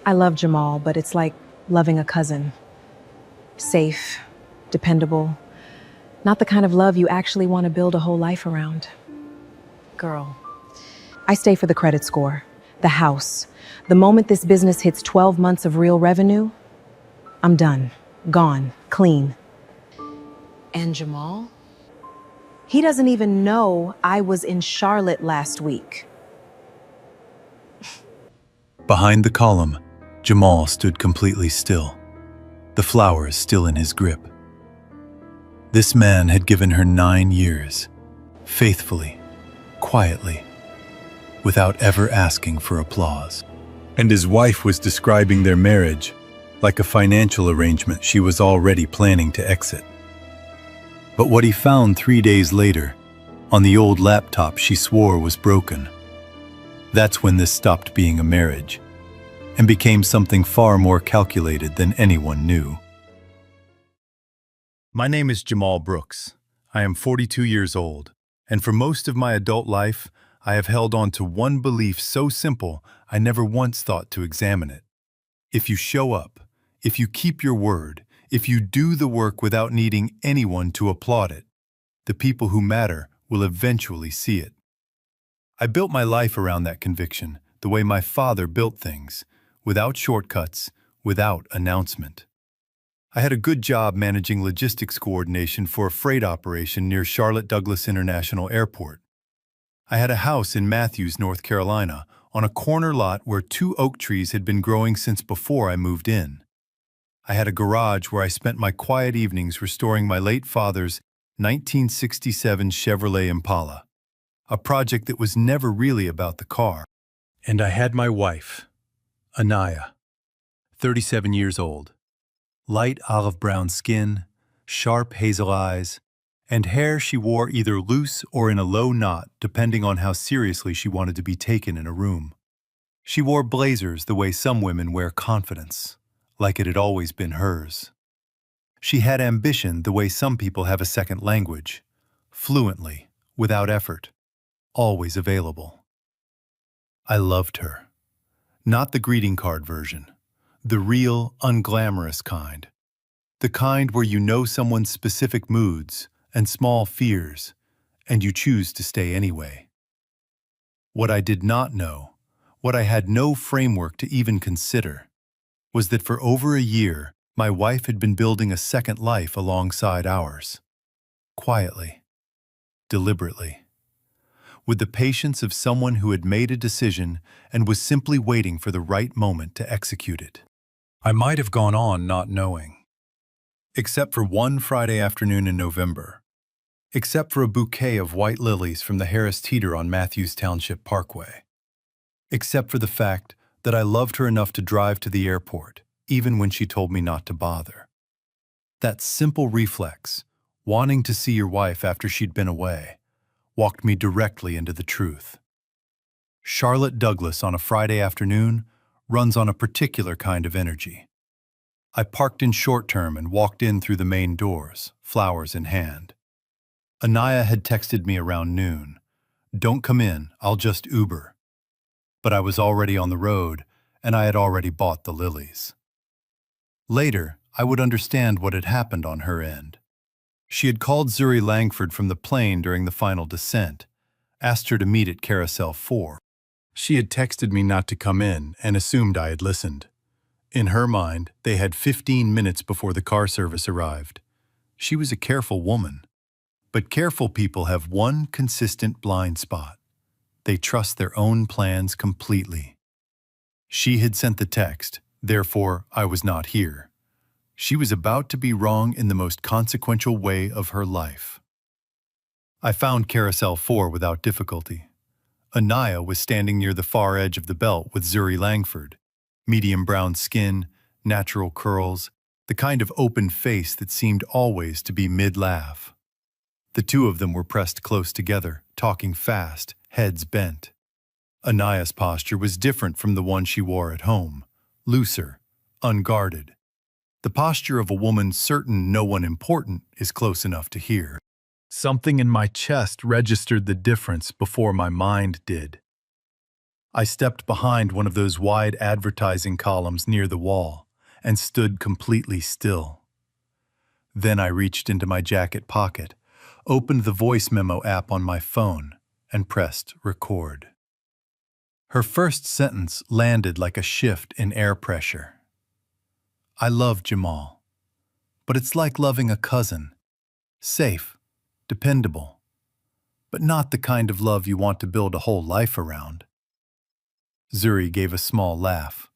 I love Jamal, but it's like loving a cousin. Safe, dependable, not the kind of love you actually want to build a whole life around. Girl, I stay for the credit score, the house. The moment this business hits 12 months of real revenue, I'm done, gone, clean. And Jamal? He doesn't even know I was in Charlotte last week. Behind the column, Jamal stood completely still, the flowers still in his grip. This man had given her 9 years, faithfully, quietly, without ever asking for applause. And his wife was describing their marriage like a financial arrangement she was already planning to exit. But what he found 3 days later, on the old laptop she swore was broken, that's when this stopped being a marriage and became something far more calculated than anyone knew. My name is Jamal Brooks. I am 42 years old, and for most of my adult life, I have held on to one belief so simple I never once thought to examine it. If you show up, if you keep your word, if you do the work without needing anyone to applaud it, the people who matter will eventually see it. I built my life around that conviction, the way my father built things, without shortcuts, without announcement. I had a good job managing logistics coordination for a freight operation near Charlotte Douglas International Airport. I had a house in Matthews, North Carolina, on a corner lot where 2 oak trees had been growing since before I moved in. I had a garage where I spent my quiet evenings restoring my late father's 1967 Chevrolet Impala, a project that was never really about the car. And I had my wife, Anaya, 37 years old, light olive brown skin, sharp hazel eyes, and hair she wore either loose or in a low knot depending on how seriously she wanted to be taken in a room. She wore blazers the way some women wear confidence, like it had always been hers. She had ambition the way some people have a second language, fluently, without effort, always available. I loved her. Not the greeting card version, the real, unglamorous kind. The kind where you know someone's specific moods and small fears, and you choose to stay anyway. What I did not know, what I had no framework to even consider, was that for over a year, my wife had been building a second life alongside ours. Quietly, deliberately, with the patience of someone who had made a decision and was simply waiting for the right moment to execute it. I might have gone on not knowing. Except for one Friday afternoon in November. Except for a bouquet of white lilies from the Harris Teeter on Matthews Township Parkway. Except for the fact that I loved her enough to drive to the airport, even when she told me not to bother. That simple reflex, wanting to see your wife after she'd been away, walked me directly into the truth. Charlotte Douglas on a Friday afternoon runs on a particular kind of energy. I parked in short term and walked in through the main doors, flowers in hand. Anaya had texted me around noon. "Don't come in, I'll just Uber." But I was already on the road, and I had already bought the lilies. Later, I would understand what had happened on her end. She had called Zuri Langford from the plane during the final descent, asked her to meet at Carousel 4. She had texted me not to come in and assumed I had listened. In her mind, they had 15 minutes before the car service arrived. She was a careful woman. But careful people have one consistent blind spot. They trust their own plans completely. She had sent the text, therefore I was not here. She was about to be wrong in the most consequential way of her life. I found Carousel 4 without difficulty. Anaya was standing near the far edge of the belt with Zuri Langford. Medium brown skin, natural curls, the kind of open face that seemed always to be mid-laugh. The two of them were pressed close together, talking fast, heads bent. Anaya's posture was different from the one she wore at home, looser, unguarded. The posture of a woman certain no one important is close enough to hear. Something in my chest registered the difference before my mind did. I stepped behind one of those wide advertising columns near the wall and stood completely still. Then I reached into my jacket pocket, opened the voice memo app on my phone, and pressed record. Her first sentence landed like a shift in air pressure. I love Jamal, but it's like loving a cousin. Safe, dependable, but not the kind of love you want to build a whole life around. Zuri gave a small laugh.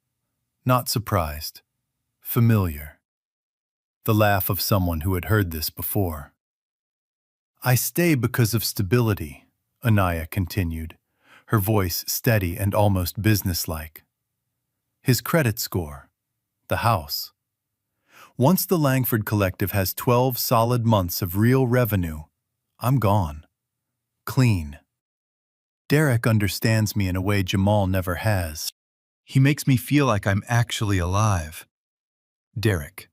Not surprised. Familiar. The laugh of someone who had heard this before. I stay because of stability, Anaya continued, her voice steady and almost businesslike. His credit score. The house. Once the Langford Collective has 12 solid months of real revenue, I'm gone. Clean. Derek understands me in a way Jamal never has. He makes me feel like I'm actually alive. Derek.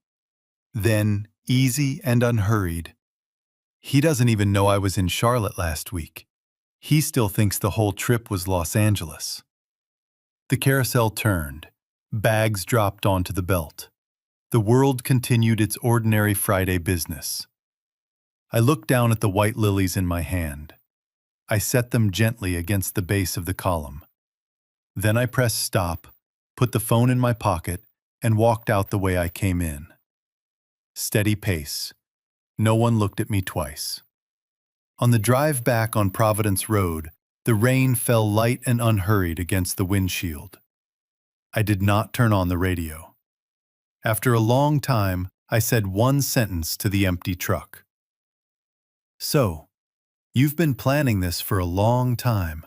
Then, easy and unhurried. He doesn't even know I was in Charlotte last week. He still thinks the whole trip was Los Angeles. The carousel turned. Bags dropped onto the belt. The world continued its ordinary Friday business. I looked down at the white lilies in my hand. I set them gently against the base of the column. Then I pressed stop, put the phone in my pocket, and walked out the way I came in. Steady pace. No one looked at me twice. On the drive back on Providence Road, the rain fell light and unhurried against the windshield. I did not turn on the radio. After a long time, I said one sentence to the empty truck. So, you've been planning this for a long time.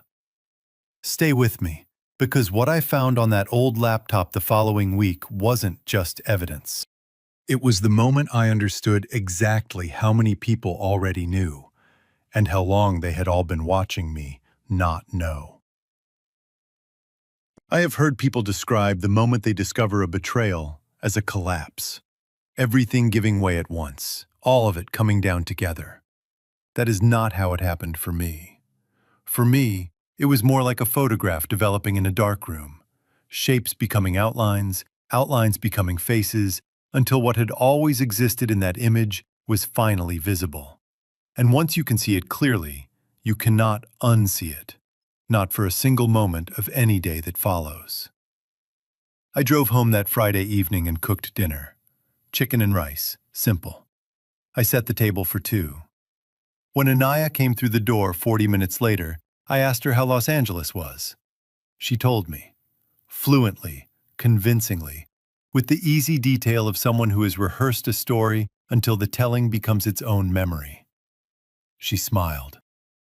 Stay with me, because what I found on that old laptop the following week wasn't just evidence. It was the moment I understood exactly how many people already knew, and how long they had all been watching me not know. I have heard people describe the moment they discover a betrayal as a collapse. Everything giving way at once, all of it coming down together. That is not how it happened for me. For me, it was more like a photograph developing in a darkroom. Shapes becoming outlines, outlines becoming faces, until what had always existed in that image was finally visible. And once you can see it clearly, you cannot unsee it. Not for a single moment of any day that follows. I drove home that Friday evening and cooked dinner. Chicken and rice, simple. I set the table for two. When Anaya came through the door 40 minutes later, I asked her how Los Angeles was. She told me, fluently, convincingly, with the easy detail of someone who has rehearsed a story until the telling becomes its own memory. She smiled.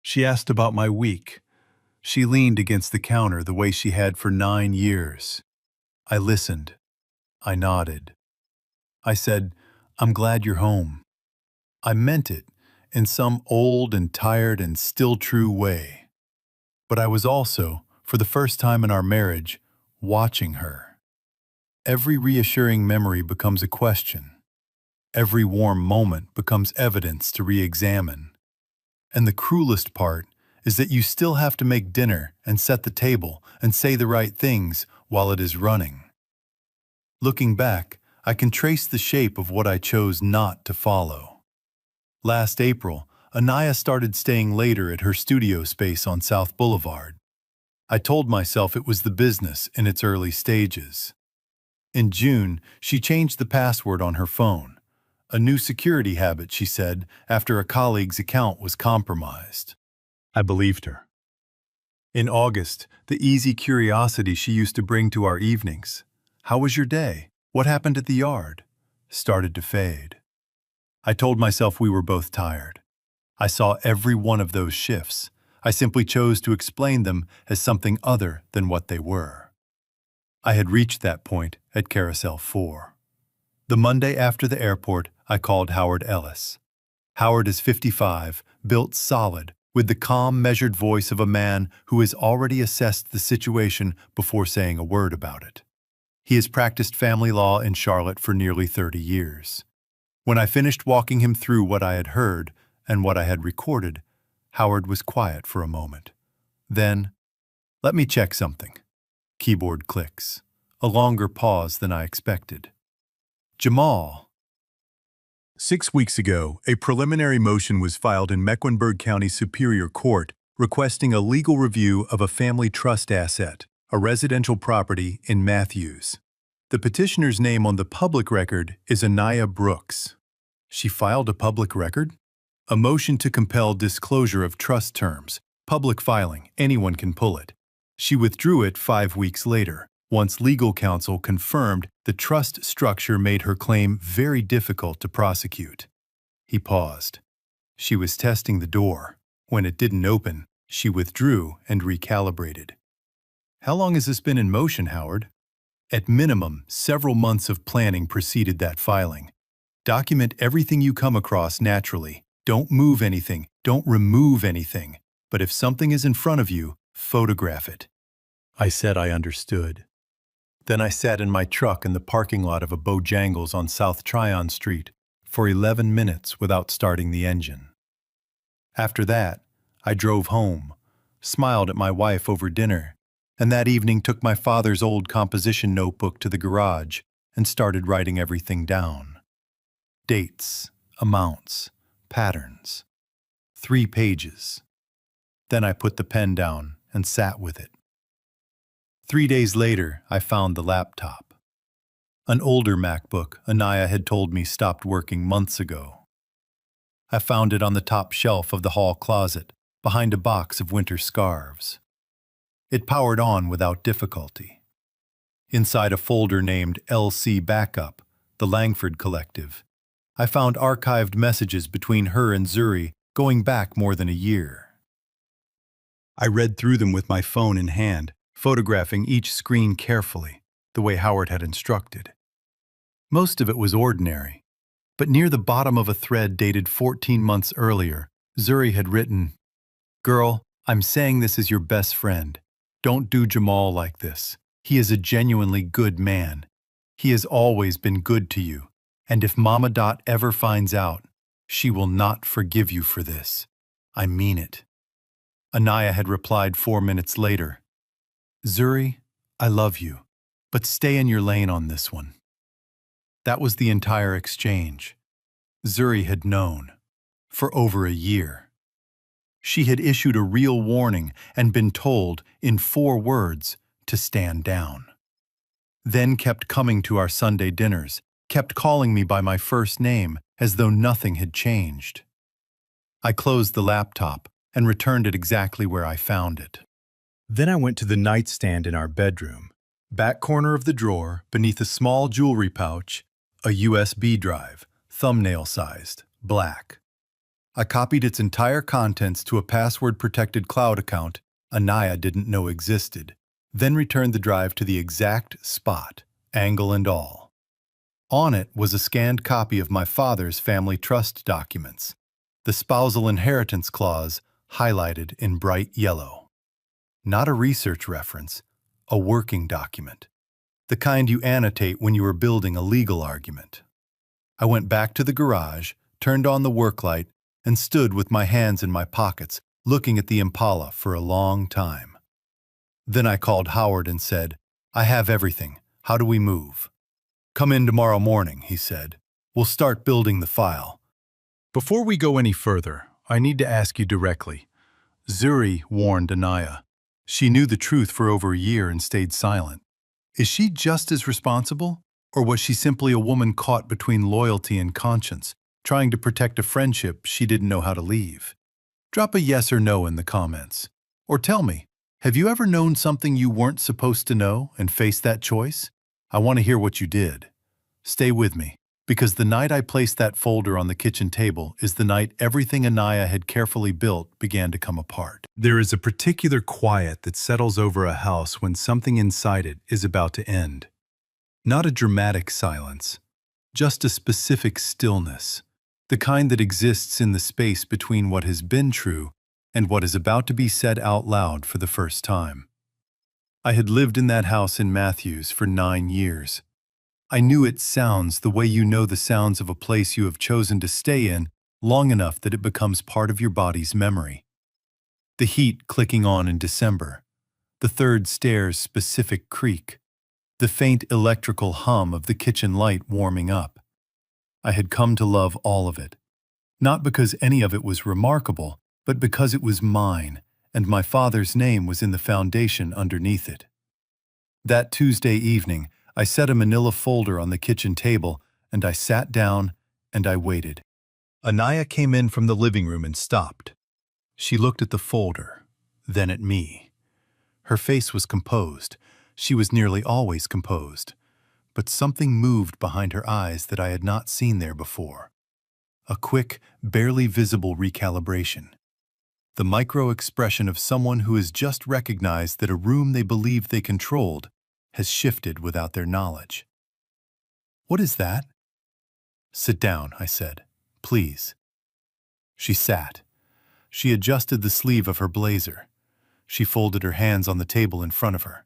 She asked about my week. She leaned against the counter the way she had for 9 years. I listened. I nodded. I said, "I'm glad you're home." I meant it in some old and tired and still true way. But I was also, for the first time in our marriage, watching her. Every reassuring memory becomes a question. Every warm moment becomes evidence to re-examine. And the cruelest part is that you still have to make dinner and set the table and say the right things while it is running. Looking back, I can trace the shape of what I chose not to follow. Last April, Anaya started staying later at her studio space on South Boulevard. I told myself it was the business in its early stages. In June, she changed the password on her phone. A new security habit, she said, after a colleague's account was compromised. I believed her. In August, the easy curiosity she used to bring to our evenings, "How was your day? What happened at the yard?" started to fade. I told myself we were both tired. I saw every one of those shifts. I simply chose to explain them as something other than what they were. I had reached that point at Carousel 4. The Monday after the airport, I called Howard Ellis. Howard is 55, built solid, with the calm, measured voice of a man who has already assessed the situation before saying a word about it. He has practiced family law in Charlotte for nearly 30 years. When I finished walking him through what I had heard and what I had recorded, Howard was quiet for a moment. Then, Let me check something. Keyboard clicks. A longer pause than I expected. Jamal. 6 weeks ago, a preliminary motion was filed in Mecklenburg County Superior Court requesting a legal review of a family trust asset, a residential property in Matthews. The petitioner's name on the public record is Anaya Brooks. She filed a public record? A motion to compel disclosure of trust terms, public filing, anyone can pull it. She withdrew it 5 weeks later, once legal counsel confirmed the trust structure made her claim very difficult to prosecute. He paused. She was testing the door. When it didn't open, she withdrew and recalibrated. How long has this been in motion, Howard? At minimum, several months of planning preceded that filing. Document everything you come across naturally. Don't move anything, don't remove anything. But if something is in front of you, photograph it. I said I understood. Then I sat in my truck in the parking lot of a Bojangles on South Tryon Street for 11 minutes without starting the engine. After that, I drove home, smiled at my wife over dinner, and that evening took my father's old composition notebook to the garage and started writing everything down. Dates, amounts, patterns. 3 pages. Then I put the pen down and sat with it. 3 days later, I found the laptop. An older MacBook Anaya had told me stopped working months ago. I found it on the top shelf of the hall closet, behind a box of winter scarves. It powered on without difficulty. Inside a folder named LC Backup, the Langford Collective, I found archived messages between her and Zuri going back more than a year. I read through them with my phone in hand, photographing each screen carefully, the way Howard had instructed. Most of it was ordinary, but near the bottom of a thread dated 14 months earlier, Zuri had written, "Girl, I'm saying this as your best friend. Don't do Jamal like this. He is a genuinely good man. He has always been good to you, and if Mama Dot ever finds out, she will not forgive you for this. I mean it." Anaya had replied 4 minutes later, "Zuri, I love you, but stay in your lane on this one." That was the entire exchange. Zuri had known. For over a year. She had issued a real warning and been told, in 4 words, to stand down. Then kept coming to our Sunday dinners, kept calling me by my first name as though nothing had changed. I closed the laptop and returned it exactly where I found it. Then I went to the nightstand in our bedroom, back corner of the drawer, beneath a small jewelry pouch, a USB drive, thumbnail-sized, black. I copied its entire contents to a password-protected cloud account Anaya didn't know existed, then returned the drive to the exact spot, angle and all. On it was a scanned copy of my father's family trust documents, the spousal inheritance clause highlighted in bright yellow. Not a research reference, a working document, the kind you annotate when you are building a legal argument. I went back to the garage, turned on the work light, and stood with my hands in my pockets, looking at the Impala for a long time. Then I called Howard and said, "I have everything. How do we move?" "Come in tomorrow morning," he said. "We'll start building the file." Before we go any further, I need to ask you directly. Zuri warned Anaya. She knew the truth for over a year and stayed silent. Is she just as responsible, or was she simply a woman caught between loyalty and conscience, trying to protect a friendship she didn't know how to leave? Drop a yes or no in the comments. Or tell me, have you ever known something you weren't supposed to know and faced that choice? I want to hear what you did. Stay with me, because the night I placed that folder on the kitchen table is the night everything Anaya had carefully built began to come apart. There is a particular quiet that settles over a house when something inside it is about to end. Not a dramatic silence, just a specific stillness, the kind that exists in the space between what has been true and what is about to be said out loud for the first time. I had lived in that house in Matthews for 9 years. I knew its sounds the way you know the sounds of a place you have chosen to stay in long enough that it becomes part of your body's memory. The heat clicking on in December, The third stair's specific creak, the faint electrical hum of the kitchen light warming up. I had come to love all of it, not because any of it was remarkable, but because it was mine, and my father's name was in the foundation underneath it. That Tuesday evening, I set a manila folder on the kitchen table, and I sat down, and I waited. Anaya came in from the living room and stopped. She looked at the folder, then at me. Her face was composed. She was nearly always composed. But something moved behind her eyes that I had not seen there before. A quick, barely visible recalibration. The micro-expression of someone who has just recognized that a room they believed they controlled has shifted without their knowledge. "What is that?" "Sit down," I said. "Please." She sat. She adjusted the sleeve of her blazer. She folded her hands on the table in front of her.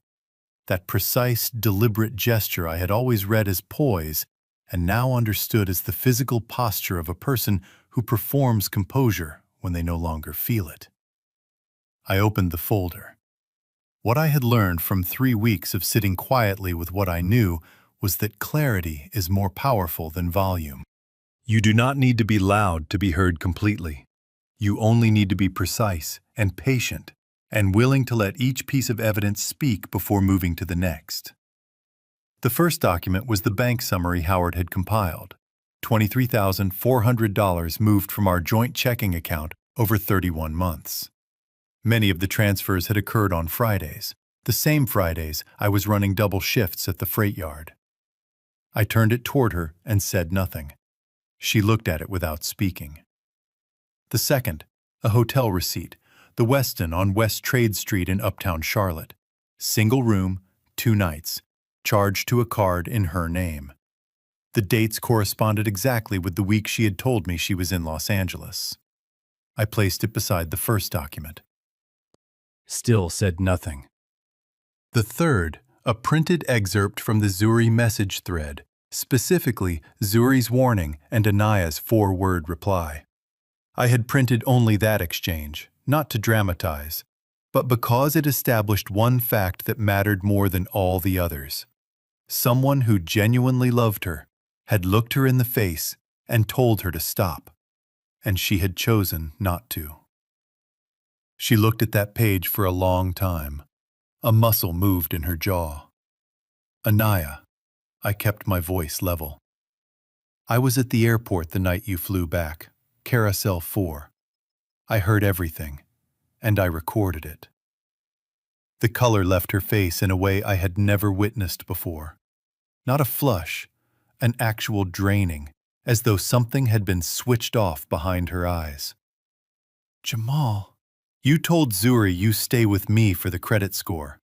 That precise, deliberate gesture I had always read as poise and now understood as the physical posture of a person who performs composure when they no longer feel it. I opened the folder. What I had learned from 3 weeks of sitting quietly with what I knew was that clarity is more powerful than volume. You do not need to be loud to be heard completely. You only need to be precise and patient and willing to let each piece of evidence speak before moving to the next. The first document was the bank summary Howard had compiled. $23,400 moved from our joint checking account over 31 months. Many of the transfers had occurred on Fridays, the same Fridays I was running double shifts at the freight yard. I turned it toward her and said nothing. She looked at it without speaking. The second, a hotel receipt, the Westin on West Trade Street in Uptown Charlotte. Single room, 2 nights, charged to a card in her name. The dates corresponded exactly with the week she had told me she was in Los Angeles. I placed it beside the first document. Still said nothing. The third, a printed excerpt from the Zuri message thread, specifically Zuri's warning and Anaya's 4-word reply. I had printed only that exchange, not to dramatize, but because it established one fact that mattered more than all the others. Someone who genuinely loved her had looked her in the face and told her to stop, and she had chosen not to. She looked at that page for a long time. A muscle moved in her jaw. "Anaya," I kept my voice level. "I was at the airport the night you flew back, Carousel 4. I heard everything, and I recorded it." The color left her face in a way I had never witnessed before. Not a flush, an actual draining, as though something had been switched off behind her eyes. "Jamal, you told Zuri you stay with me for the credit score.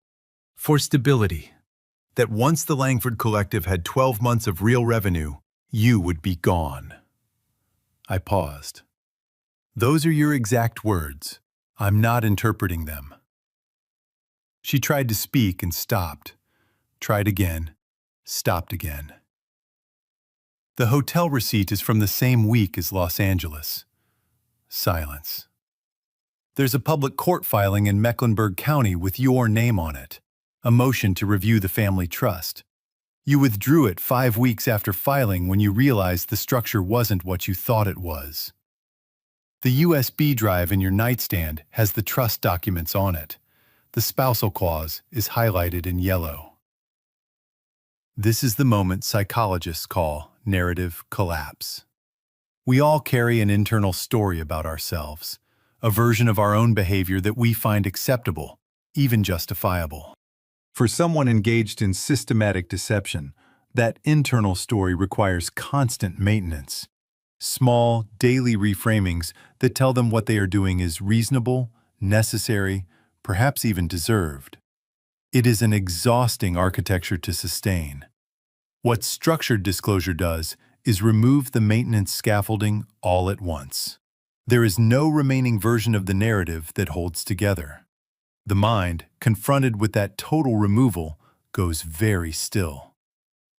For stability. That once the Langford Collective had 12 months of real revenue, you would be gone." I paused. "Those are your exact words. I'm not interpreting them." She tried to speak and stopped. Tried again. Stopped again. "The hotel receipt is from the same week as Los Angeles." Silence. "There's a public court filing in Mecklenburg County with your name on it, a motion to review the family trust. You withdrew it 5 weeks after filing when you realized the structure wasn't what you thought it was. The USB drive in your nightstand has the trust documents on it. The spousal clause is highlighted in yellow." This is the moment psychologists call narrative collapse. We all carry an internal story about ourselves, a version of our own behavior that we find acceptable, even justifiable. For someone engaged in systematic deception, that internal story requires constant maintenance. Small, daily reframings that tell them what they are doing is reasonable, necessary, perhaps even deserved. It is an exhausting architecture to sustain. What structured disclosure does is remove the maintenance scaffolding all at once. There is no remaining version of the narrative that holds together. The mind, confronted with that total removal, goes very still.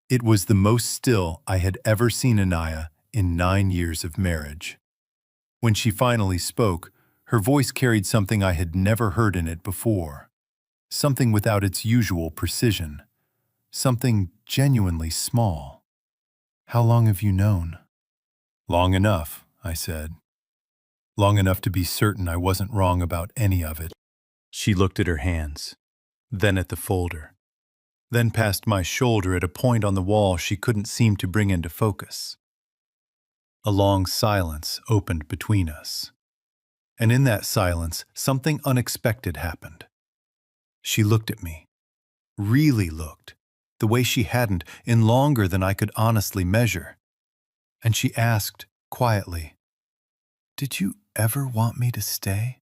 It was the most still I had ever seen Anaya in 9 years of marriage. When she finally spoke, her voice carried something I had never heard in it before. something without its usual precision, something genuinely small. How long have you known? Long enough, I said. Long enough to be certain I wasn't wrong about any of it. She looked at her hands, then at the folder, then past my shoulder at a point on the wall she couldn't seem to bring into focus. A long silence opened between us. And in that silence, something unexpected happened. She looked at me, really looked, the way she hadn't in longer than I could honestly measure. And she asked, quietly, "Did you ever want me to stay?"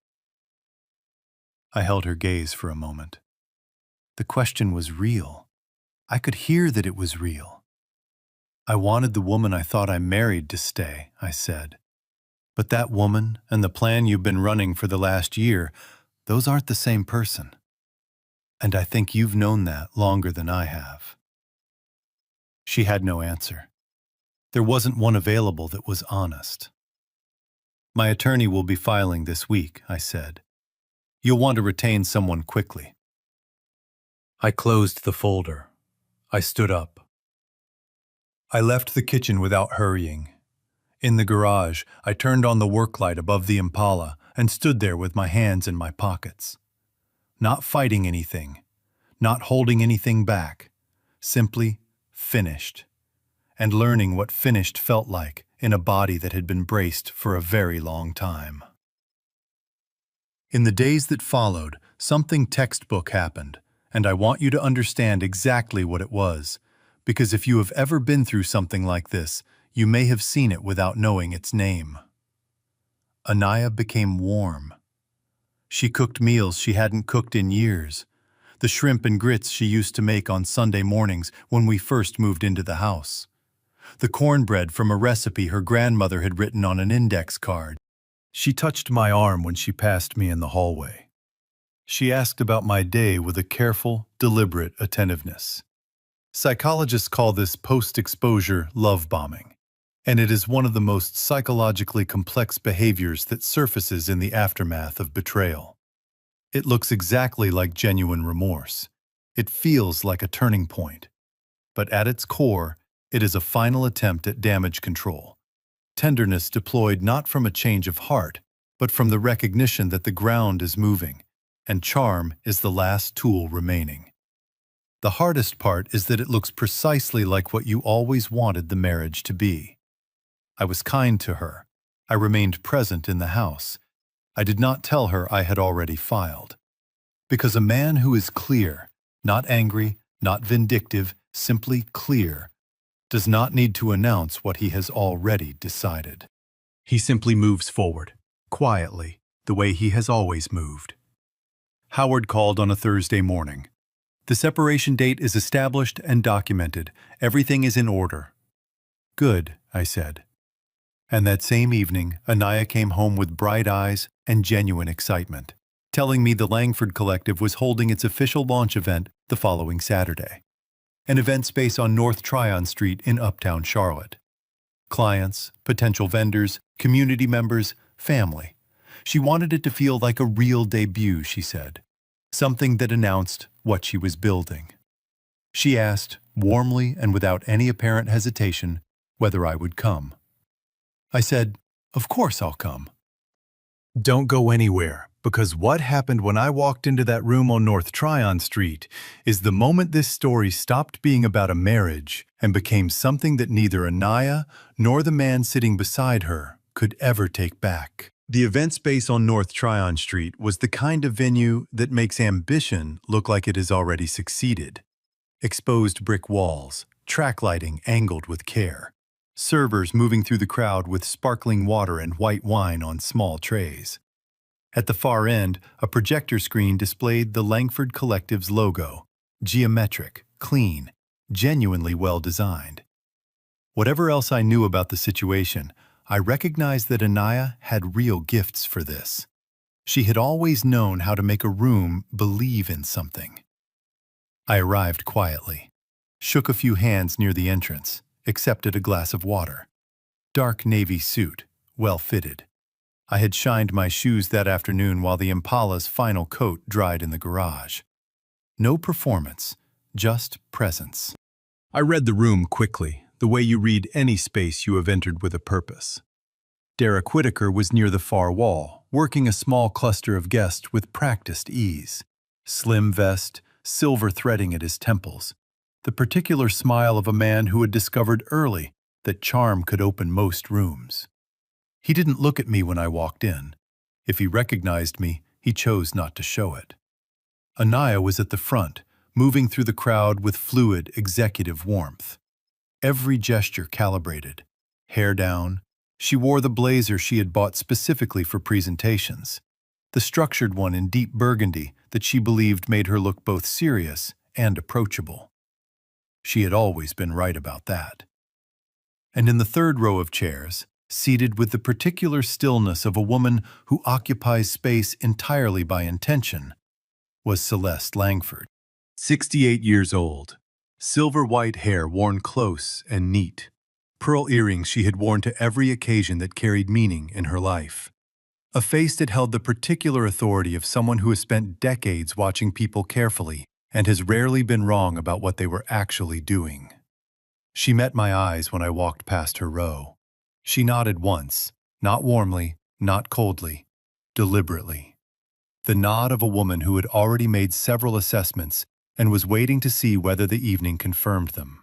I held her gaze for a moment. The question was real. I could hear that it was real. "I wanted the woman I thought I married to stay," I said. "But that woman and the plan you've been running for the last year, those aren't the same person. And I think you've known that longer than I have." She had no answer. There wasn't one available that was honest. "My attorney will be filing this week," I said. "You'll want to retain someone quickly." I closed the folder. I stood up. I left the kitchen without hurrying. In the garage, I turned on the work light above the Impala and stood there with my hands in my pockets. Not fighting anything, not holding anything back, simply finished, and learning what finished felt like in a body that had been braced for a very long time. In the days that followed, something textbook happened, and I want you to understand exactly what it was, because if you have ever been through something like this, you may have seen it without knowing its name. Anaya became warm. She cooked meals she hadn't cooked in years, the shrimp and grits she used to make on Sunday mornings when we first moved into the house, the cornbread from a recipe her grandmother had written on an index card. She touched my arm when she passed me in the hallway. She asked about my day with a careful, deliberate attentiveness. Psychologists call this post-exposure love bombing, and it is one of the most psychologically complex behaviors that surfaces in the aftermath of betrayal. It looks exactly like genuine remorse. It feels like a turning point. But at its core, it is a final attempt at damage control. Tenderness deployed not from a change of heart, but from the recognition that the ground is moving, and charm is the last tool remaining. The hardest part is that it looks precisely like what you always wanted the marriage to be. I was kind to her. I remained present in the house. I did not tell her I had already filed. Because a man who is clear, not angry, not vindictive, simply clear, does not need to announce what he has already decided. He simply moves forward, quietly, the way he has always moved. Howard called on a Thursday morning. "The separation date is established and documented. Everything is in order." "Good," I said. And that same evening, Anaya came home with bright eyes and genuine excitement, telling me the Langford Collective was holding its official launch event the following Saturday. An event space on North Tryon Street in Uptown Charlotte. Clients, potential vendors, community members, family. She wanted it to feel like a real debut, she said. Something that announced what she was building. She asked, warmly and without any apparent hesitation, whether I would come. I said, "Of course I'll come." Don't go anywhere, because what happened when I walked into that room on North Tryon Street is the moment this story stopped being about a marriage and became something that neither Anaya nor the man sitting beside her could ever take back. The event space on North Tryon Street was the kind of venue that makes ambition look like it has already succeeded. Exposed brick walls, track lighting angled with care, servers moving through the crowd with sparkling water and white wine on small trays. At the far end, a projector screen displayed the Langford Collective's logo, geometric, clean, genuinely well designed. Whatever else I knew about the situation, I recognized that Anaya had real gifts for this. She had always known how to make a room believe in something. I arrived quietly, shook a few hands near the entrance, accepted a glass of water. Dark navy suit, well fitted. I had shined my shoes that afternoon while the Impala's final coat dried in the garage. No performance, just presence. I read the room quickly, the way you read any space you have entered with a purpose. Derek Whitaker was near the far wall, working a small cluster of guests with practiced ease. Slim vest, silver threading at his temples. The particular smile of a man who had discovered early that charm could open most rooms. He didn't look at me when I walked in. If he recognized me, he chose not to show it. Anaya was at the front, moving through the crowd with fluid, executive warmth. Every gesture calibrated. Hair down. She wore the blazer she had bought specifically for presentations. The structured one in deep burgundy that she believed made her look both serious and approachable. She had always been right about that. And in the third row of chairs, seated with the particular stillness of a woman who occupies space entirely by intention, was Celeste Langford. 68 years old, silver-white hair worn close and neat, pearl earrings she had worn to every occasion that carried meaning in her life. A face that held the particular authority of someone who has spent decades watching people carefully and has rarely been wrong about what they were actually doing. She met my eyes when I walked past her row. She nodded once, not warmly, not coldly, deliberately. The nod of a woman who had already made several assessments and was waiting to see whether the evening confirmed them.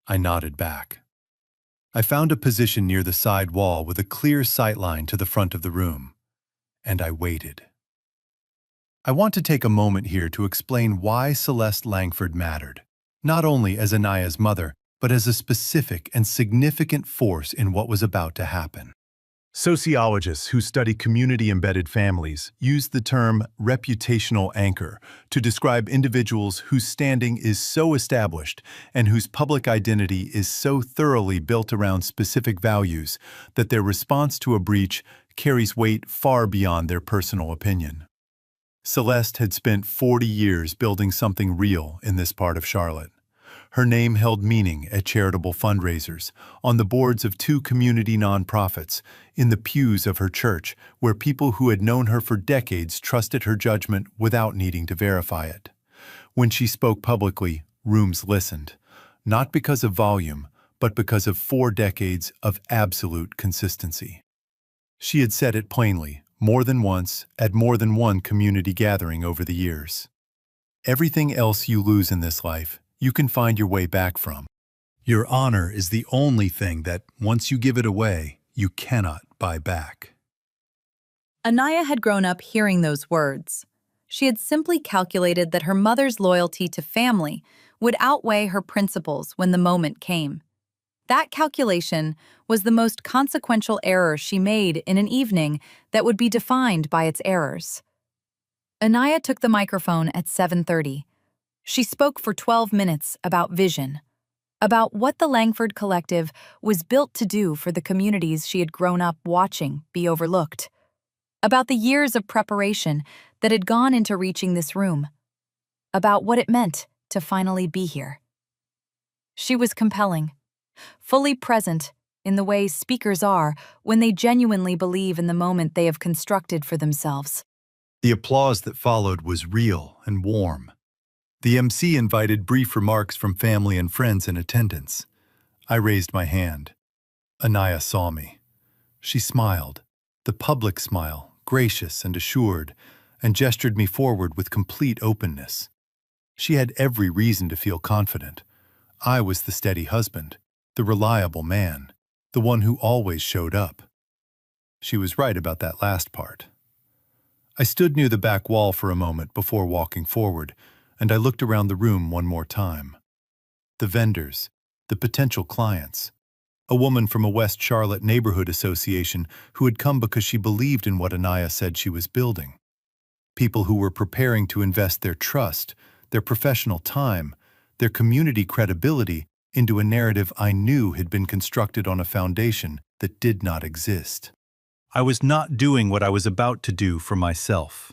I nodded back. I found a position near the side wall with a clear sightline to the front of the room, and I waited. I want to take a moment here to explain why Celeste Langford mattered, not only as Anaya's mother, but as a specific and significant force in what was about to happen. Sociologists who study community-embedded families use the term reputational anchor to describe individuals whose standing is so established and whose public identity is so thoroughly built around specific values that their response to a breach carries weight far beyond their personal opinion. Celeste had spent 40 years building something real in this part of Charlotte. Her name held meaning at charitable fundraisers, on the boards of 2 community nonprofits, in the pews of her church, where people who had known her for decades trusted her judgment without needing to verify it. When she spoke publicly, rooms listened, not because of volume, but because of 4 decades of absolute consistency. She had said it plainly, more than once, at more than one community gathering over the years. Everything else you lose in this life, you can find your way back from. Your honor is the only thing that, once you give it away, you cannot buy back. Anaya had grown up hearing those words. She had simply calculated that her mother's loyalty to family would outweigh her principles when the moment came. That calculation was the most consequential error she made in an evening that would be defined by its errors. Anaya took the microphone at 7:30. She spoke for 12 minutes about vision, about what the Langford Collective was built to do for the communities she had grown up watching be overlooked, about the years of preparation that had gone into reaching this room, about what it meant to finally be here. She was compelling, fully present in the way speakers are when they genuinely believe in the moment they have constructed for themselves. The applause that followed was real and warm. The MC invited brief remarks from family and friends in attendance. I raised my hand. Anaya saw me. She smiled, the public smile, gracious and assured, and gestured me forward with complete openness. She had every reason to feel confident. I was the steady husband, the reliable man, the one who always showed up. She was right about that last part. I stood near the back wall for a moment before walking forward, and I looked around the room one more time. The vendors, the potential clients, a woman from a West Charlotte neighborhood association who had come because she believed in what Anaya said she was building. People who were preparing to invest their trust, their professional time, their community credibility into a narrative I knew had been constructed on a foundation that did not exist. I was not doing what I was about to do for myself.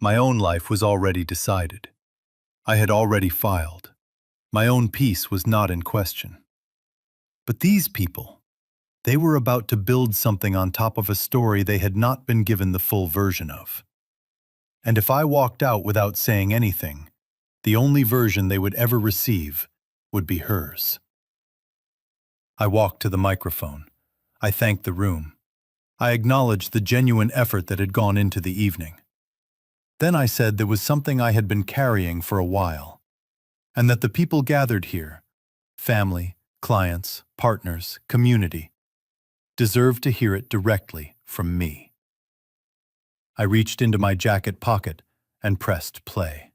My own life was already decided. I had already filed. My own peace was not in question. But these people, they were about to build something on top of a story they had not been given the full version of. And if I walked out without saying anything, The only version they would ever receive would be hers. I walked to the microphone. I thanked the room. I acknowledged the genuine effort that had gone into the evening. Then I said there was something I had been carrying for a while, and that the people gathered here, family, clients, partners, community, deserved to hear it directly from me. I reached into my jacket pocket and pressed play.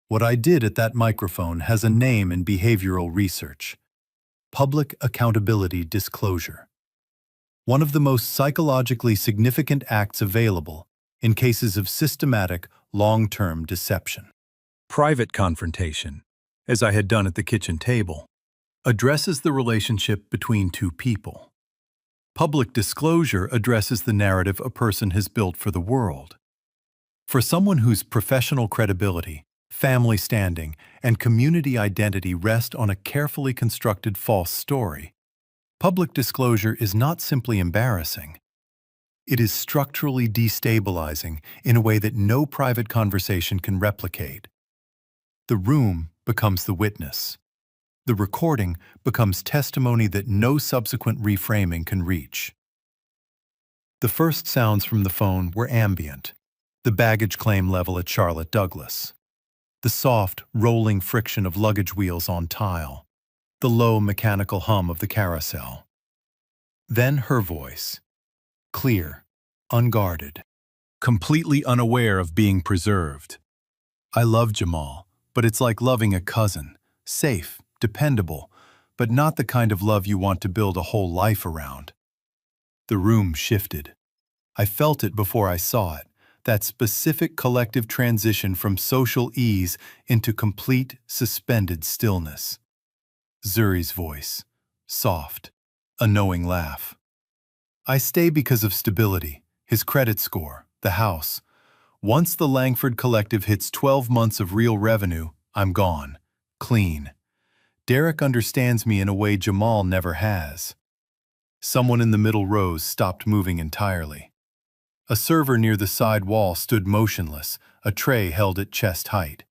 What I did at that microphone has a name in behavioral research: public accountability disclosure. One of the most psychologically significant acts available in cases of systematic, long-term deception. Private confrontation, as I had done at the kitchen table, addresses the relationship between two people. Public disclosure addresses the narrative a person has built for the world. For someone whose professional credibility, family standing, and community identity rest on a carefully constructed false story, public disclosure is not simply embarrassing. It is structurally destabilizing in a way that no private conversation can replicate. The room becomes the witness. The recording becomes testimony that no subsequent reframing can reach. The first sounds from the phone were ambient: the baggage claim level at Charlotte Douglas, the soft, rolling friction of luggage wheels on tile, the low mechanical hum of the carousel. Then her voice, clear, unguarded, completely unaware of being preserved. I love Jamal, but it's like loving a cousin, safe, dependable, but not the kind of love you want to build a whole life around. The room shifted. I felt it before I saw it, that specific collective transition from social ease into complete, suspended stillness. Zuri's voice, soft, a knowing laugh. I stay because of stability, his credit score, the house. Once the Langford Collective hits 12 months of real revenue, I'm gone, clean. Derek understands me in a way Jamal never has. Someone in the middle rows stopped moving entirely. A server near the side wall stood motionless, a tray held at chest height.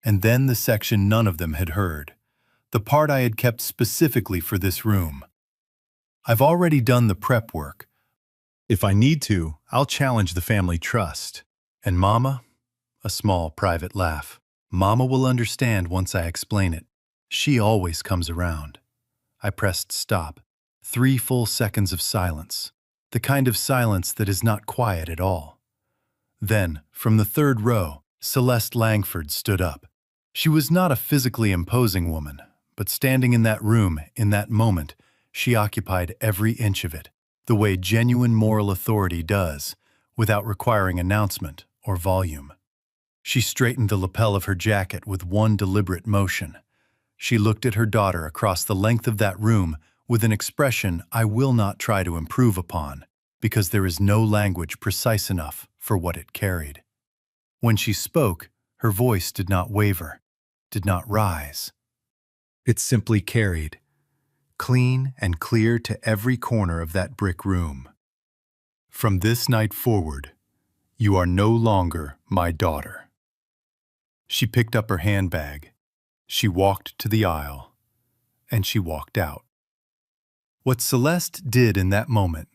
And then the section none of them had heard, the part I had kept specifically for this room. I've already done the prep work. If I need to, I'll challenge the family trust. And Mama? A small private laugh. Mama will understand once I explain it. She always comes around. I pressed stop. 3 full seconds of silence. The kind of silence that is not quiet at all. Then, from the third row, Celeste Langford stood up. She was not a physically imposing woman, but standing in that room, in that moment, she occupied every inch of it, the way genuine moral authority does, without requiring announcement or volume. She straightened the lapel of her jacket with one deliberate motion. She looked at her daughter across the length of that room with an expression I will not try to improve upon, because there is no language precise enough for what it carried. When she spoke, her voice did not waver, did not rise. It simply carried, clean and clear to every corner of that brick room. From this night forward, you are no longer my daughter. She picked up her handbag. She walked to the aisle, and she walked out. What Celeste did in that moment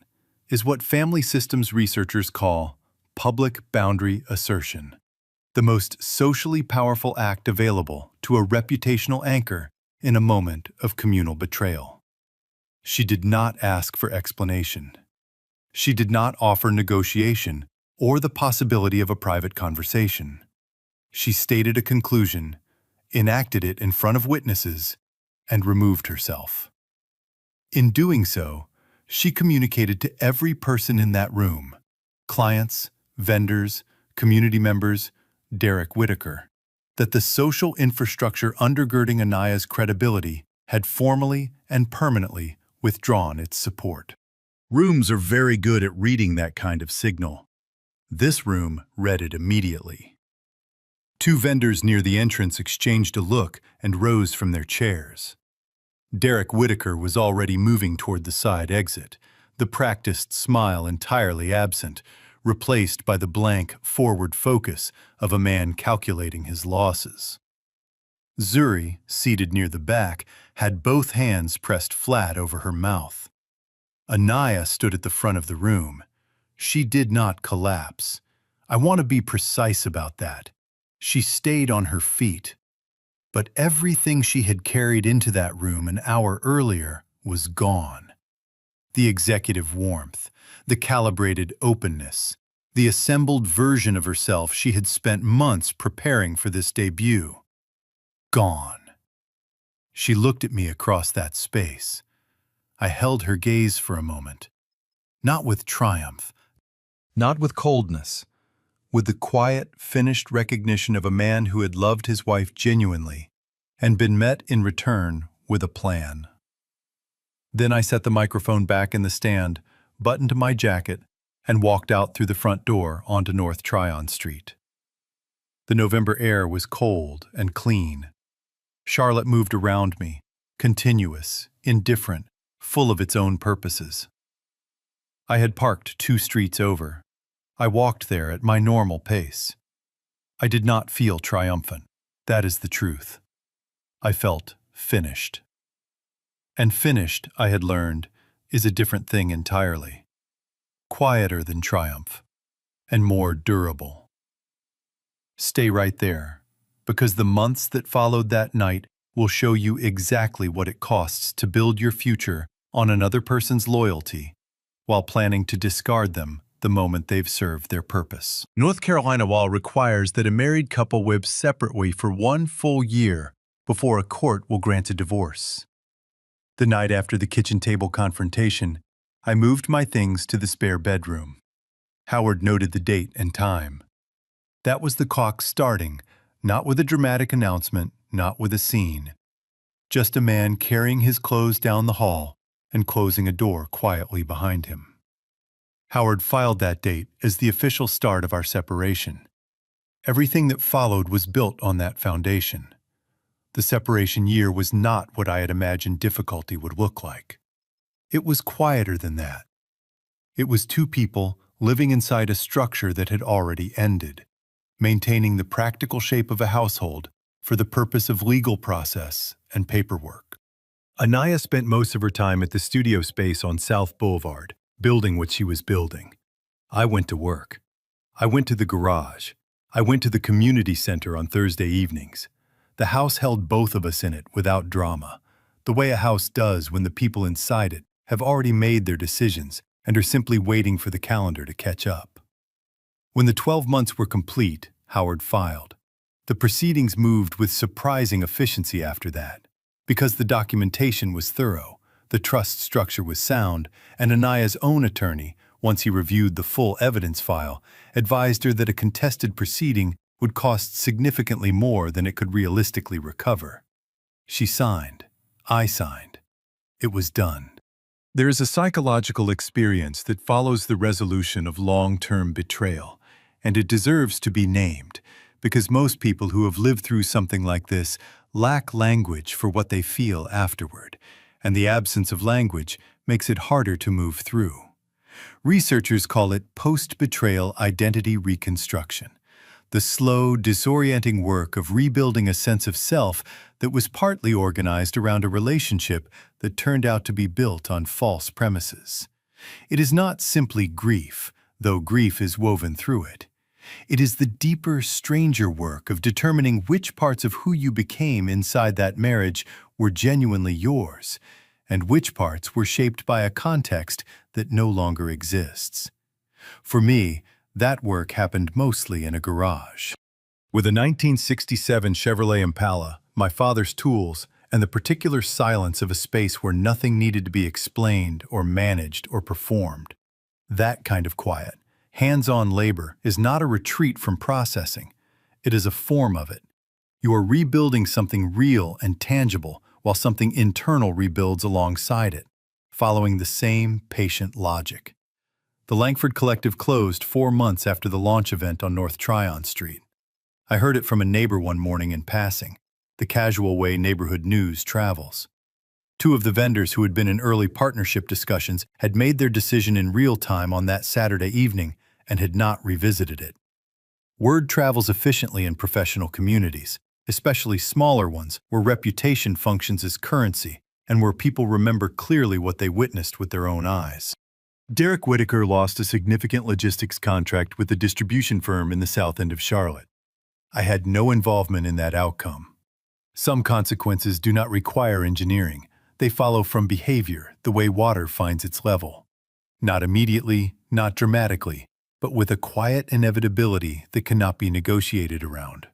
is what family systems researchers call public boundary assertion, the most socially powerful act available to a reputational anchor in a moment of communal betrayal. She did not ask for explanation. She did not offer negotiation or the possibility of a private conversation. She stated a conclusion, enacted it in front of witnesses, and removed herself. In doing so, she communicated to every person in that room, clients, vendors, community members, Derek Whitaker, that the social infrastructure undergirding Anaya's credibility had formally and permanently withdrawn its support. Rooms are very good at reading that kind of signal. This room read it immediately. 2 vendors near the entrance exchanged a look and rose from their chairs. Derek Whitaker was already moving toward the side exit, the practiced smile entirely absent, replaced by the blank, forward focus of a man calculating his losses. Zuri, seated near the back, had both hands pressed flat over her mouth. Anaya stood at the front of the room. She did not collapse. I want to be precise about that. She stayed on her feet. But everything she had carried into that room an hour earlier was gone. The executive warmth, the calibrated openness, the assembled version of herself she had spent months preparing for this debut. Gone. She looked at me across that space. I held her gaze for a moment, not with triumph, not with coldness, with the quiet, finished recognition of a man who had loved his wife genuinely and been met in return with a plan. Then I set the microphone back in the stand, buttoned my jacket, and walked out through the front door onto North Tryon Street. The November air was cold and clean. Charlotte moved around me, continuous, indifferent, full of its own purposes. I had parked 2 streets over. I walked there at my normal pace. I did not feel triumphant. That is the truth. I felt finished. And finished, I had learned, is a different thing entirely. Quieter than triumph, and more durable. Stay right there, because the months that followed that night will show you exactly what it costs to build your future on another person's loyalty while planning to discard them the moment they've served their purpose. North Carolina law requires that a married couple live separately for 1 full year before a court will grant a divorce. The night after the kitchen table confrontation, I moved my things to the spare bedroom. Howard noted the date and time. That was the clock starting, not with a dramatic announcement, not with a scene. Just a man carrying his clothes down the hall and closing a door quietly behind him. Howard filed that date as the official start of our separation. Everything that followed was built on that foundation. The separation year was not what I had imagined difficulty would look like. It was quieter than that. It was 2 people living inside a structure that had already ended, maintaining the practical shape of a household for the purpose of legal process and paperwork. Anaya spent most of her time at the studio space on South Boulevard, building what she was building. I went to work. I went to the garage. I went to the community center on Thursday evenings. The house held both of us in it without drama, the way a house does when the people inside it have already made their decisions and are simply waiting for the calendar to catch up. When the 12 months were complete, Howard filed. The proceedings moved with surprising efficiency after that, because the documentation was thorough, the trust structure was sound, and Anaya's own attorney, once he reviewed the full evidence file, advised her that a contested proceeding would cost significantly more than it could realistically recover. She signed. I signed. It was done. There is a psychological experience that follows the resolution of long-term betrayal, and it deserves to be named, because most people who have lived through something like this lack language for what they feel afterward, and the absence of language makes it harder to move through. Researchers call it post-betrayal identity reconstruction, the slow, disorienting work of rebuilding a sense of self that was partly organized around a relationship that turned out to be built on false premises. It is not simply grief, though grief is woven through it. It is the deeper, stranger work of determining which parts of who you became inside that marriage were genuinely yours, and which parts were shaped by a context that no longer exists. For me, that work happened mostly in a garage. With a 1967 Chevrolet Impala, my father's tools, and the particular silence of a space where nothing needed to be explained or managed or performed. That kind of quiet, hands-on labor is not a retreat from processing. It is a form of it. You are rebuilding something real and tangible while something internal rebuilds alongside it, following the same patient logic. The Langford Collective closed 4 months after the launch event on North Tryon Street. I heard it from a neighbor one morning in passing, the casual way neighborhood news travels. 2 of the vendors who had been in early partnership discussions had made their decision in real time on that Saturday evening, and had not revisited it. Word travels efficiently in professional communities, especially smaller ones where reputation functions as currency and where people remember clearly what they witnessed with their own eyes. Derek Whitaker lost a significant logistics contract with a distribution firm in the south end of Charlotte. I had no involvement in that outcome. Some consequences do not require engineering. They follow from behavior, the way water finds its level. Not immediately, not dramatically, but with a quiet inevitability that cannot be negotiated around.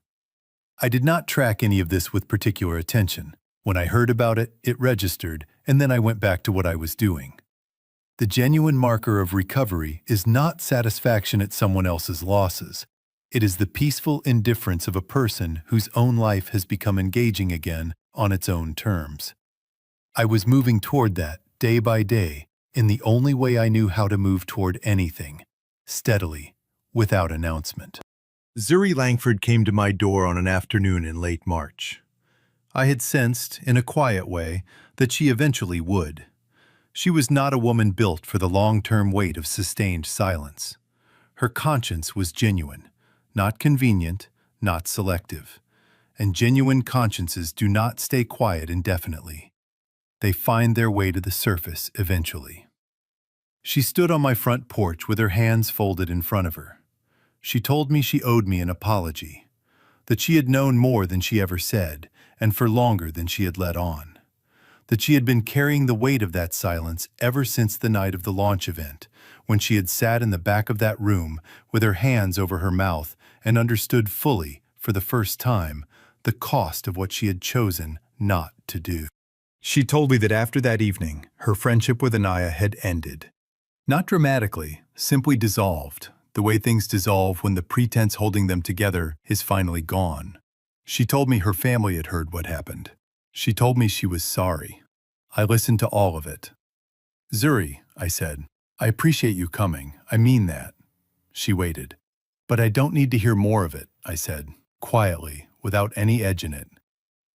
I did not track any of this with particular attention. When I heard about it, it registered, and then I went back to what I was doing. The genuine marker of recovery is not satisfaction at someone else's losses. It is the peaceful indifference of a person whose own life has become engaging again on its own terms. I was moving toward that, day by day, in the only way I knew how to move toward anything, steadily, without announcement. Zuri Langford came to my door on an afternoon in late March. I had sensed, in a quiet way, that she eventually would. She was not a woman built for the long-term weight of sustained silence. Her conscience was genuine, not convenient, not selective. And genuine consciences do not stay quiet indefinitely. They find their way to the surface eventually. She stood on my front porch with her hands folded in front of her. She told me she owed me an apology, that she had known more than she ever said, and for longer than she had let on. That she had been carrying the weight of that silence ever since the night of the launch event, when she had sat in the back of that room with her hands over her mouth and understood fully, for the first time, the cost of what she had chosen not to do. She told me that after that evening, her friendship with Anaya had ended. Not dramatically, simply dissolved, the way things dissolve when the pretense holding them together is finally gone. She told me her family had heard what happened. She told me she was sorry. I listened to all of it. "Zuri," I said, "I appreciate you coming. I mean that." She waited. "But I don't need to hear more of it," I said, quietly, without any edge in it.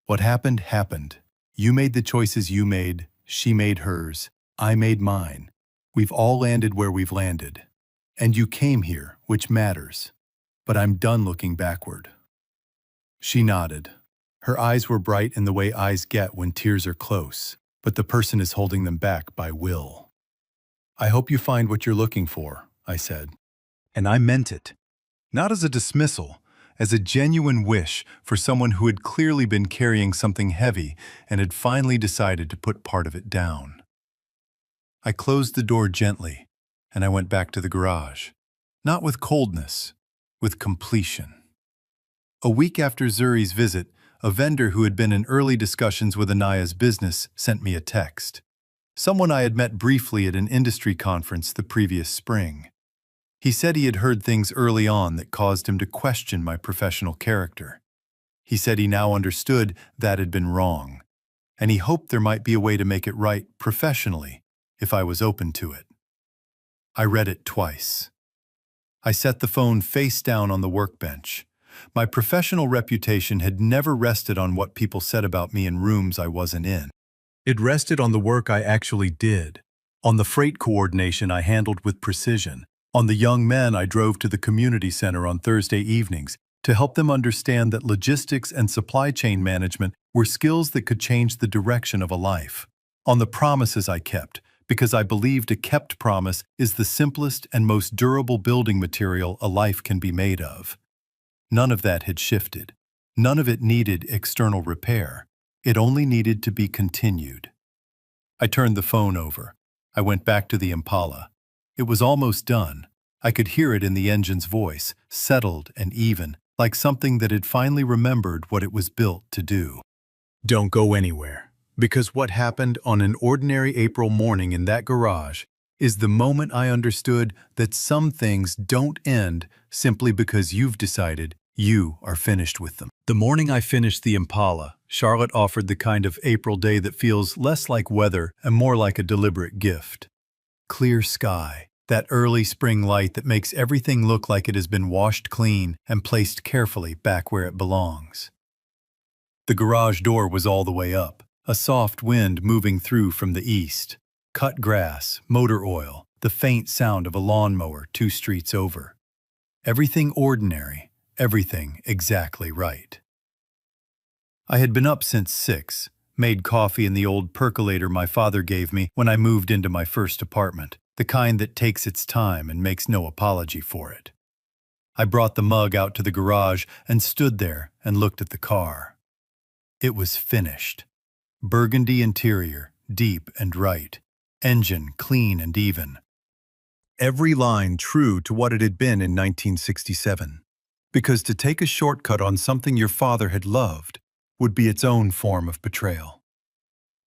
"What happened, happened. You made the choices you made, she made hers, I made mine. We've all landed where we've landed. And you came here, which matters. But I'm done looking backward." She nodded. Her eyes were bright in the way eyes get when tears are close, but the person is holding them back by will. "I hope you find what you're looking for," I said. And I meant it. Not as a dismissal, as a genuine wish for someone who had clearly been carrying something heavy and had finally decided to put part of it down. I closed the door gently, and I went back to the garage. Not with coldness, with completion. A week after Zuri's visit, a vendor who had been in early discussions with Anaya's business sent me a text. Someone I had met briefly at an industry conference the previous spring. He said he had heard things early on that caused him to question my professional character. He said he now understood that had been wrong, and he hoped there might be a way to make it right professionally if I was open to it. I read it twice. I set the phone face down on the workbench. My professional reputation had never rested on what people said about me in rooms I wasn't in. It rested on the work I actually did, on the freight coordination I handled with precision, on the young men I drove to the community center on Thursday evenings to help them understand that logistics and supply chain management were skills that could change the direction of a life, on the promises I kept, because I believed a kept promise is the simplest and most durable building material a life can be made of. None of that had shifted. None of it needed external repair. It only needed to be continued. I turned the phone over. I went back to the Impala. It was almost done. I could hear it in the engine's voice, settled and even, like something that had finally remembered what it was built to do. Don't go anywhere, because what happened on an ordinary April morning in that garage is the moment I understood that some things don't end simply because you've decided you are finished with them. The morning I finished the Impala, Charlotte offered the kind of April day that feels less like weather and more like a deliberate gift. Clear sky, that early spring light that makes everything look like it has been washed clean and placed carefully back where it belongs. The garage door was all the way up, a soft wind moving through from the east. Cut grass, motor oil, the faint sound of a lawnmower 2 streets over. Everything ordinary, everything exactly right. I had been up since 6, made coffee in the old percolator my father gave me when I moved into my first apartment, the kind that takes its time and makes no apology for it. I brought the mug out to the garage and stood there and looked at the car. It was finished. Burgundy interior, deep and right. Engine clean and even. Every line true to what it had been in 1967. Because to take a shortcut on something your father had loved would be its own form of betrayal.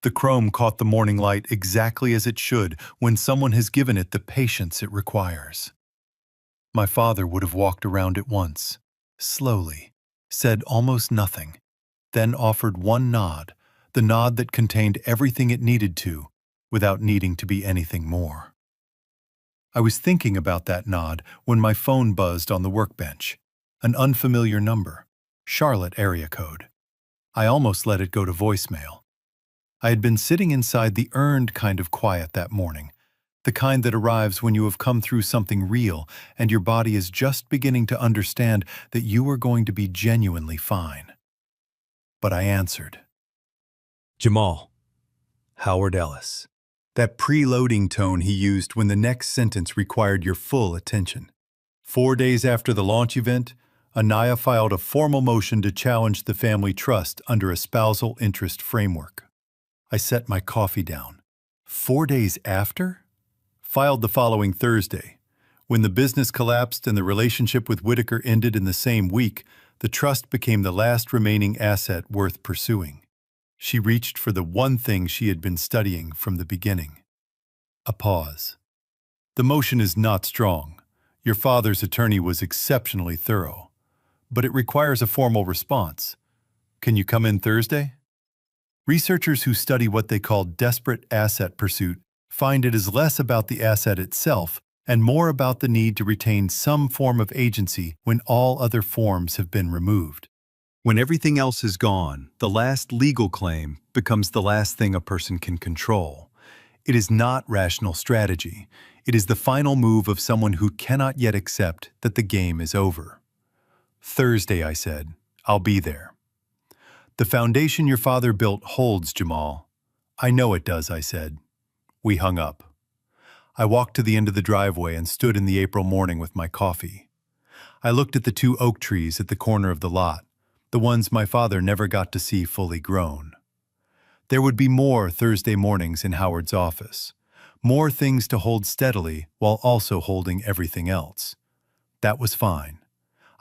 The chrome caught the morning light exactly as it should when someone has given it the patience it requires. My father would have walked around it once, slowly, said almost nothing, then offered one nod, the nod that contained everything it needed to, without needing to be anything more. I was thinking about that nod when my phone buzzed on the workbench. An unfamiliar number, Charlotte area code. I almost let it go to voicemail. I had been sitting inside the earned kind of quiet that morning, the kind that arrives when you have come through something real and your body is just beginning to understand that you are going to be genuinely fine. But I answered. Jamal. Howard Ellis. That preloading tone he used when the next sentence required your full attention. 4 days after the launch event, Anaya filed a formal motion to challenge the family trust under a spousal interest framework. I set my coffee down. 4 days after? Filed the following Thursday. When the business collapsed and the relationship with Whitaker ended in the same week, the trust became the last remaining asset worth pursuing. She reached for the one thing she had been studying from the beginning. A pause. The motion is not strong. Your father's attorney was exceptionally thorough. But it requires a formal response. Can you come in Thursday? Researchers who study what they call desperate asset pursuit find it is less about the asset itself and more about the need to retain some form of agency when all other forms have been removed. When everything else is gone, the last legal claim becomes the last thing a person can control. It is not rational strategy. It is the final move of someone who cannot yet accept that the game is over. Thursday, I said. I'll be there. The foundation your father built holds, Jamal. I know it does, I said. We hung up. I walked to the end of the driveway and stood in the April morning with my coffee. I looked at the 2 oak trees at the corner of the lot, the ones my father never got to see fully grown. There would be more Thursday mornings in Howard's office, more things to hold steadily while also holding everything else. That was fine.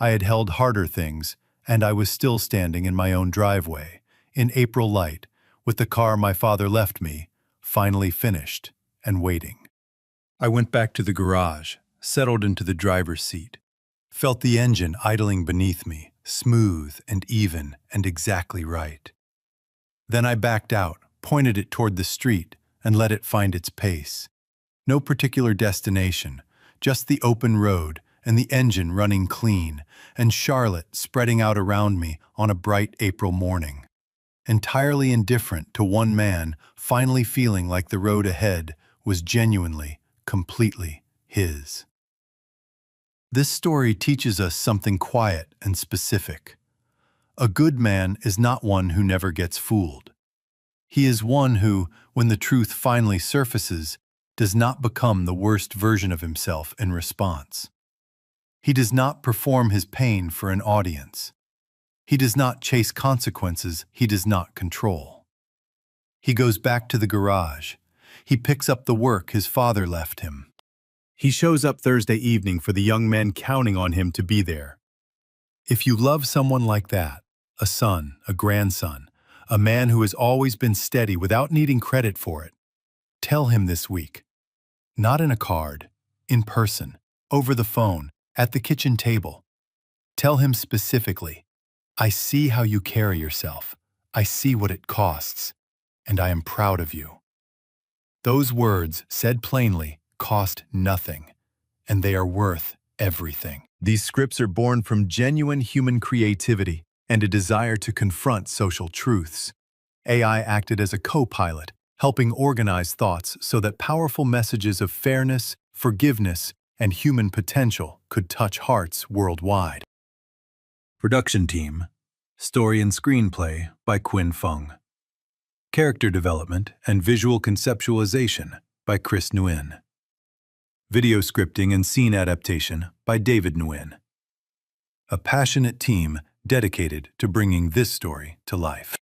I had held harder things, and I was still standing in my own driveway, in April light, with the car my father left me, finally finished and waiting. I went back to the garage, settled into the driver's seat, felt the engine idling beneath me, smooth and even and exactly right. Then I backed out, pointed it toward the street, and let it find its pace. No particular destination, just the open road and the engine running clean, and Charlotte spreading out around me on a bright April morning. Entirely indifferent to one man finally feeling like the road ahead was genuinely, completely his. This story teaches us something quiet and specific. A good man is not one who never gets fooled. He is one who, when the truth finally surfaces, does not become the worst version of himself in response. He does not perform his pain for an audience. He does not chase consequences he does not control. He goes back to the garage. He picks up the work his father left him. He shows up Thursday evening for the young men counting on him to be there. If you love someone like that, a son, a grandson, a man who has always been steady without needing credit for it, tell him this week. Not in a card, in person, over the phone, at the kitchen table. Tell him specifically, I see how you carry yourself. I see what it costs, and I am proud of you. Those words, said plainly, cost nothing, and they are worth everything. These scripts are born from genuine human creativity and a desire to confront social truths. AI acted as a co-pilot, helping organize thoughts so that powerful messages of fairness, forgiveness, and human potential could touch hearts worldwide. Production team: Story and Screenplay by Quinn Fung. Character Development and Visual Conceptualization by Chris Nguyen. Video Scripting and Scene Adaptation by David Nguyen. A passionate team dedicated to bringing this story to life.